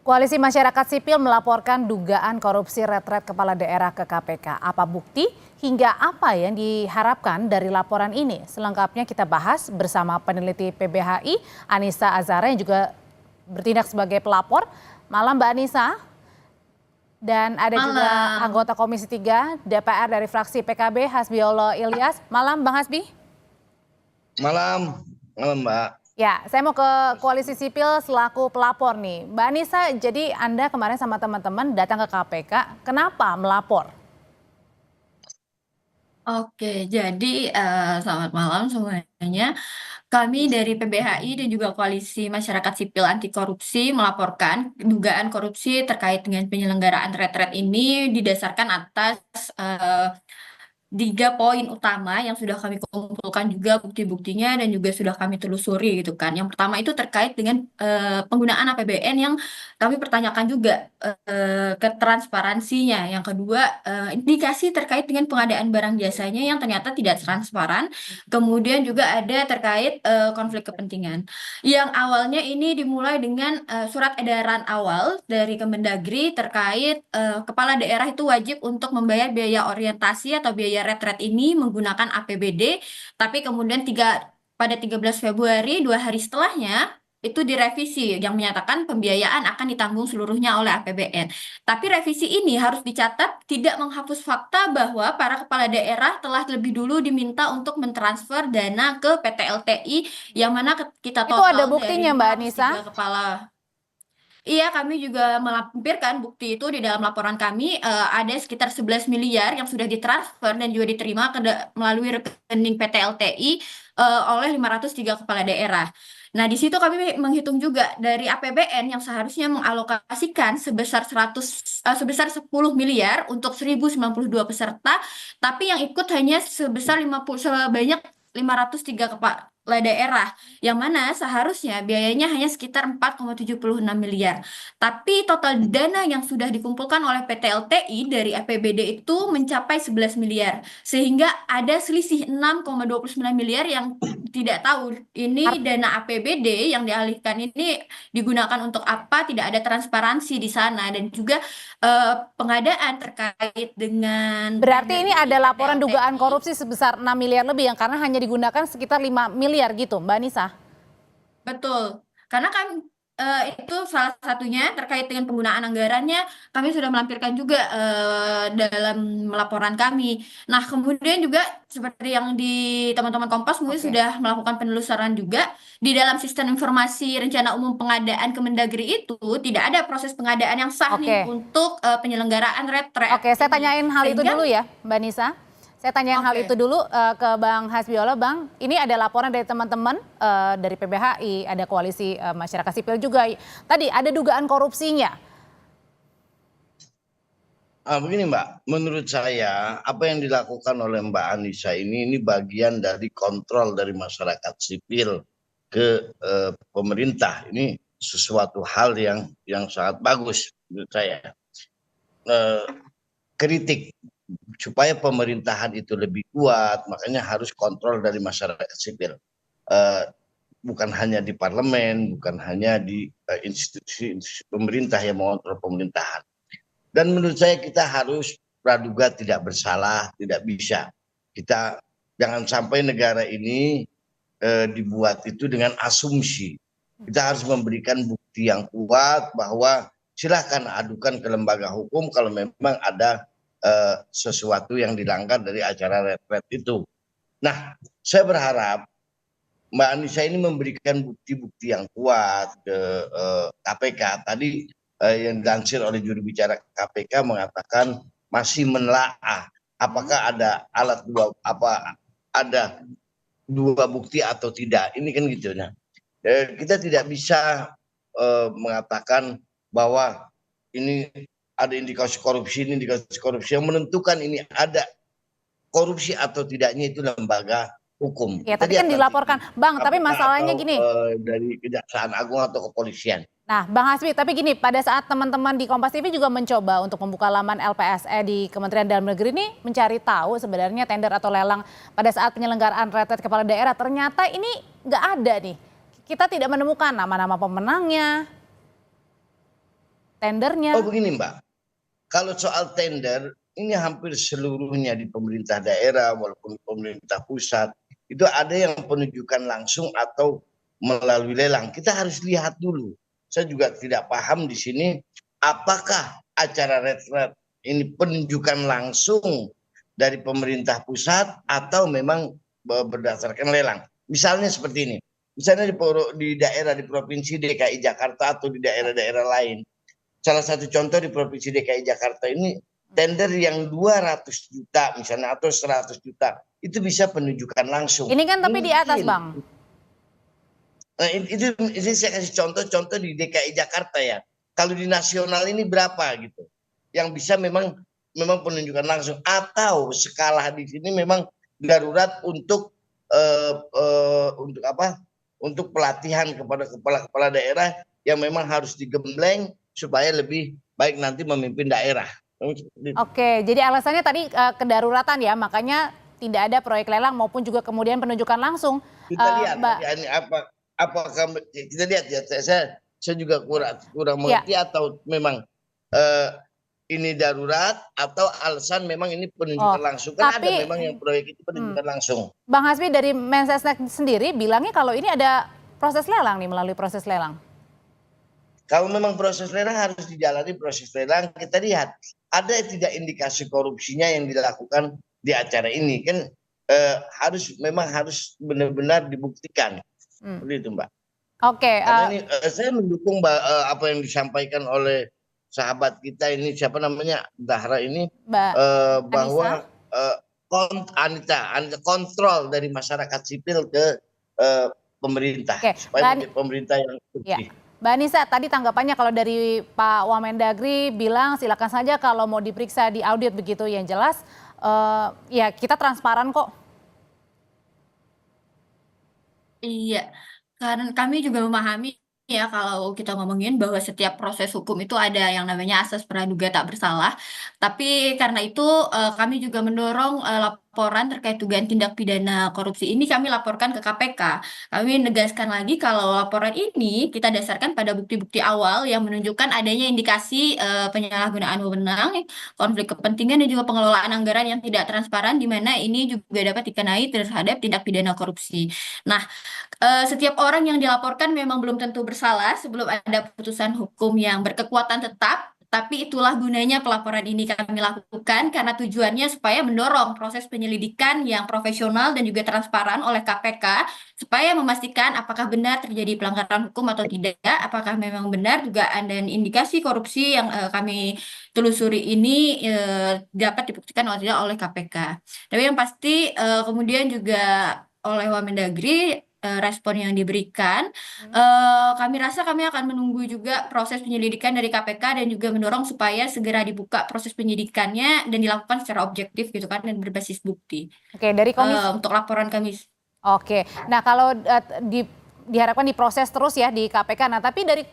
Koalisi Masyarakat Sipil melaporkan dugaan korupsi retret kepala daerah ke KPK. Apa bukti hingga apa yang diharapkan dari laporan ini? Selengkapnya kita bahas bersama peneliti PBHI Anissa Azhara yang juga bertindak sebagai pelapor. Malam Mbak Anissa. Dan ada juga anggota Komisi 3 DPR dari fraksi PKB Hasbiollah Ilyas. Malam Bang Hasbi. Malam Mbak. Ya, saya mau ke Koalisi Sipil selaku pelapor nih. Mbak Anissa, jadi Anda kemarin sama teman-teman datang ke KPK, kenapa melapor? Oke, jadi selamat malam semuanya. Kami dari PBHI dan juga Koalisi Masyarakat Sipil Anti Korupsi melaporkan dugaan korupsi terkait dengan penyelenggaraan retret ini didasarkan atas 3 poin utama yang sudah kami kumpulkan juga bukti-buktinya dan juga sudah kami telusuri gitu kan. Yang pertama itu terkait dengan penggunaan APBN yang kami pertanyakan juga ketransparansinya. Yang kedua indikasi terkait dengan pengadaan barang jasanya yang ternyata tidak transparan. Kemudian juga ada terkait konflik kepentingan. Yang awalnya ini dimulai dengan surat edaran awal dari Kemendagri terkait kepala daerah itu wajib untuk membayar biaya orientasi atau biaya retret ini menggunakan APBD, tapi kemudian pada 13 Februari 2 hari setelahnya itu direvisi yang menyatakan pembiayaan akan ditanggung seluruhnya oleh APBN. Tapi revisi ini harus dicatat tidak menghapus fakta bahwa para kepala daerah telah lebih dulu diminta untuk mentransfer dana ke PT LTI yang mana kita Itu total ada buktinya Mbak Anissa? kepala. Iya, kami juga melampirkan bukti itu di dalam laporan kami. Ada sekitar 11 miliar yang sudah ditransfer dan juga diterima melalui rekening PT LTI oleh 503 kepala daerah. Nah, di situ kami menghitung juga dari APBN yang seharusnya mengalokasikan sebesar 10 miliar untuk 1092 peserta, tapi yang ikut hanya sebanyak 503 kepala daerah, yang mana seharusnya biayanya hanya sekitar 4,76 miliar. Tapi total dana yang sudah dikumpulkan oleh PT LTI dari APBD itu mencapai 11 miliar. Sehingga ada selisih 6,29 miliar yang tidak tahu ini dana APBD yang dialihkan ini digunakan untuk apa, tidak ada transparansi di sana. Dan juga pengadaan terkait dengan... Berarti ini ada laporan dugaan korupsi sebesar 6 miliar lebih yang karena hanya digunakan sekitar 5 miliar gitu Mbak Anissa? Betul, karena kan itu salah satunya terkait dengan penggunaan anggarannya kami sudah melampirkan juga dalam laporan kami. Nah, kemudian juga seperti yang di teman-teman Kompas mungkin sudah melakukan penelusuran juga di dalam sistem informasi rencana umum pengadaan Kemendagri itu tidak ada proses pengadaan yang sah nih untuk penyelenggaraan retret. Oke, saya tanyain hal itu dulu ya Mbak Anissa. Saya tanya hal itu dulu ke Bang Hasbiollah. Bang, ini ada laporan dari teman-teman dari PBHI, ada Koalisi Masyarakat Sipil juga. Tadi ada dugaan korupsinya. Begini Mbak, menurut saya apa yang dilakukan oleh Mbak Anissa ini bagian dari kontrol dari masyarakat sipil ke pemerintah. Ini sesuatu hal yang sangat bagus menurut saya. Kritik supaya pemerintahan itu lebih kuat, makanya harus kontrol dari masyarakat sipil. Bukan hanya di parlemen, bukan hanya di institusi pemerintah yang mengontrol pemerintahan. Dan menurut saya kita harus praduga tidak bersalah, tidak bisa. Kita jangan sampai negara ini dibuat itu dengan asumsi. Kita harus memberikan bukti yang kuat bahwa silahkan adukan ke lembaga hukum kalau memang ada sesuatu yang dilanggar dari acara retret itu. Nah, saya berharap Mbak Anissa ini memberikan bukti-bukti yang kuat ke KPK. Tadi yang dilansir oleh juru bicara KPK mengatakan masih menelaah apakah ada ada dua bukti atau tidak. Ini kan gitu ya. Kita tidak bisa mengatakan bahwa ini ada indikasi korupsi, ini indikasi korupsi. Yang menentukan ini ada korupsi atau tidaknya itu lembaga hukum. Ya, tadi kan dilaporkan. Bang, tapi masalahnya gini. Dari Kejaksaan Agung atau kepolisian. Nah, Bang Hasbi, tapi gini, pada saat teman-teman di Kompas TV juga mencoba untuk membuka laman LPSE di Kementerian Dalam Negeri ini mencari tahu sebenarnya tender atau lelang pada saat penyelenggaraan retret kepala daerah, ternyata ini nggak ada nih. Kita tidak menemukan nama-nama pemenangnya. tendernya? Oh begini Mbak, kalau soal tender ini hampir seluruhnya di pemerintah daerah walaupun pemerintah pusat itu ada yang penunjukan langsung atau melalui lelang. Kita harus lihat dulu. Saya juga tidak paham di sini apakah acara retret ini penunjukan langsung dari pemerintah pusat atau memang berdasarkan lelang. Misalnya seperti ini. Misalnya di daerah di provinsi DKI Jakarta atau di daerah-daerah lain. Salah satu contoh di provinsi DKI Jakarta ini tender yang 200 juta misalnya atau 100 juta itu bisa penunjukan langsung. Ini kan tapi di atas, Mungkin. Bang. Nah, itu saya kasih contoh-contoh di DKI Jakarta ya. Kalau di nasional ini berapa gitu? Yang bisa memang penunjukan langsung atau skala di sini memang darurat untuk untuk apa? Untuk pelatihan kepada kepala-kepala daerah yang memang harus digembleng supaya lebih baik nanti memimpin daerah. Oke, jadi alasannya tadi kedaruratan ya, makanya tidak ada proyek lelang maupun juga kemudian penunjukan langsung. Kita lihat Mbak. ini apakah kita lihat ya, saya juga kurang mengerti atau memang ini darurat atau alasan memang ini penunjukan langsung. Kan ada memang yang proyek itu penunjukan langsung. Bang Hasbi dari Mensesnek sendiri bilangnya kalau ini ada proses lelang nih, melalui proses lelang. Kalau memang proses lelang harus dijalani proses lelang, kita lihat ada tidak indikasi korupsinya yang dilakukan di acara ini kan memang harus benar-benar dibuktikan. Seperti itu Mbak. Oke. Karena ini saya mendukung apa yang disampaikan oleh sahabat kita ini siapa namanya Dahra ini bahwa Anita kontrol dari masyarakat sipil ke pemerintah supaya pemerintah yang bersih. Mbak Anissa, tadi tanggapannya kalau dari Pak Wamendagri bilang silakan saja kalau mau diperiksa di audit begitu, yang jelas ya kita transparan kok. Iya, karena kami juga memahami ya kalau kita ngomongin bahwa setiap proses hukum itu ada yang namanya asas praduga tak bersalah. Tapi karena itu kami juga mendorong laporan terkait dugaan tindak pidana korupsi ini kami laporkan ke KPK. Kami menegaskan lagi kalau laporan ini kita dasarkan pada bukti-bukti awal yang menunjukkan adanya indikasi penyalahgunaan wewenang, konflik kepentingan dan juga pengelolaan anggaran yang tidak transparan di mana ini juga dapat dikenai terhadap tindak pidana korupsi. Nah, setiap orang yang dilaporkan memang belum tentu bersalah sebelum ada putusan hukum yang berkekuatan tetap, tapi itulah gunanya pelaporan ini kami lakukan karena tujuannya supaya mendorong proses penyelidikan yang profesional dan juga transparan oleh KPK supaya memastikan apakah benar terjadi pelanggaran hukum atau tidak, apakah memang benar juga ada indikasi korupsi yang kami telusuri ini dapat dibuktikan atau tidak oleh KPK. Tapi yang pasti kemudian juga oleh Wamendagri respon yang diberikan, kami rasa kami akan menunggu juga proses penyelidikan dari KPK dan juga mendorong supaya segera dibuka proses penyidikannya dan dilakukan secara objektif gitu kan dan berbasis bukti. Oke, dari komisi untuk laporan kami. Oke, nah kalau diharapkan diproses terus ya di KPK, nah tapi dari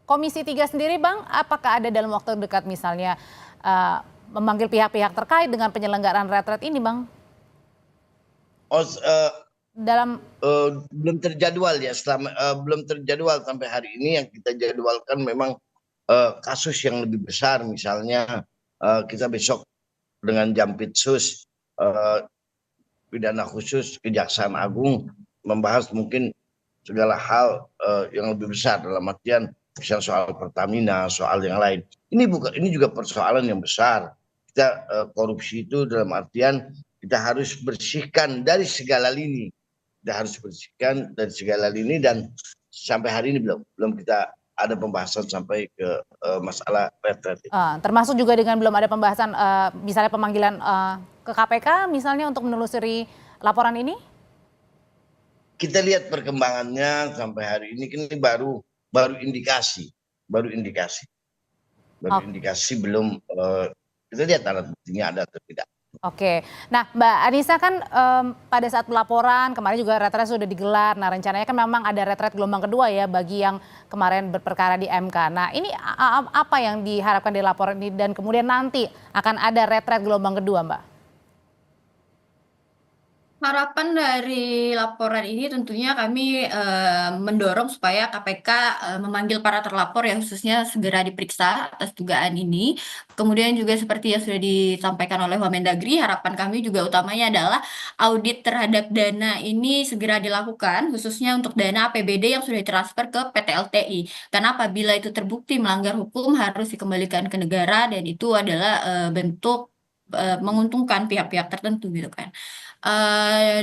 Komisi 3 sendiri Bang, apakah ada dalam waktu dekat misalnya memanggil pihak-pihak terkait dengan penyelenggaraan retret ini Bang? Belum terjadwal ya, belum terjadwal sampai hari ini. Yang kita jadwalkan memang kasus yang lebih besar, misalnya kita besok dengan Jampitsus pidana khusus Kejaksaan Agung membahas mungkin segala hal yang lebih besar dalam artian misalnya soal Pertamina, soal yang lain. Ini juga persoalan yang besar. Kita korupsi itu dalam artian kita harus bersihkan dari segala lini. Kita harus bersihkan dari segala lini dan sampai hari ini belum kita ada pembahasan sampai ke masalah retret. Termasuk juga dengan belum ada pembahasan misalnya pemanggilan ke KPK misalnya untuk menelusuri laporan ini? Kita lihat perkembangannya sampai hari ini baru indikasi, indikasi belum kita lihat alat buktinya ada atau tidak. Oke, nah Mbak Anissa kan pada saat pelaporan kemarin juga retret sudah digelar. Nah rencananya kan memang ada retret gelombang kedua ya bagi yang kemarin berperkara di MK. Nah ini apa yang diharapkan di laporan ini dan kemudian nanti akan ada retret gelombang kedua Mbak? Harapan dari laporan ini tentunya kami mendorong supaya KPK memanggil para terlapor yang khususnya segera diperiksa atas dugaan ini. Kemudian juga seperti yang sudah disampaikan oleh Wamendagri, harapan kami juga utamanya adalah audit terhadap dana ini segera dilakukan, khususnya untuk dana APBD yang sudah ditransfer ke PT LTI. Karena apabila itu terbukti melanggar hukum harus dikembalikan ke negara dan itu adalah bentuk menguntungkan pihak-pihak tertentu gitu kan.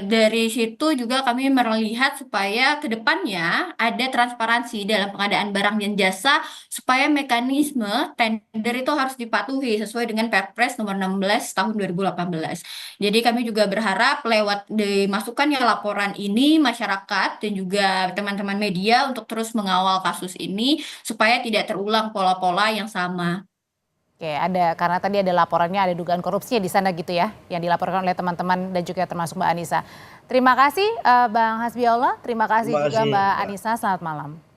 Dari situ juga kami melihat supaya ke depannya ada transparansi dalam pengadaan barang dan jasa supaya mekanisme tender itu harus dipatuhi sesuai dengan Perpres nomor 16 tahun 2018. Jadi kami juga berharap lewat dimasukkannya laporan ini masyarakat dan juga teman-teman media untuk terus mengawal kasus ini supaya tidak terulang pola-pola yang sama. Oke, ada karena tadi ada laporannya ada dugaan korupsinya di sana gitu ya, yang dilaporkan oleh teman-teman dan juga termasuk Mbak Anissa. Terima kasih Bang Hasbiollah, terima kasih Terima juga kasih, Mbak Mbak. Anissa, selamat malam.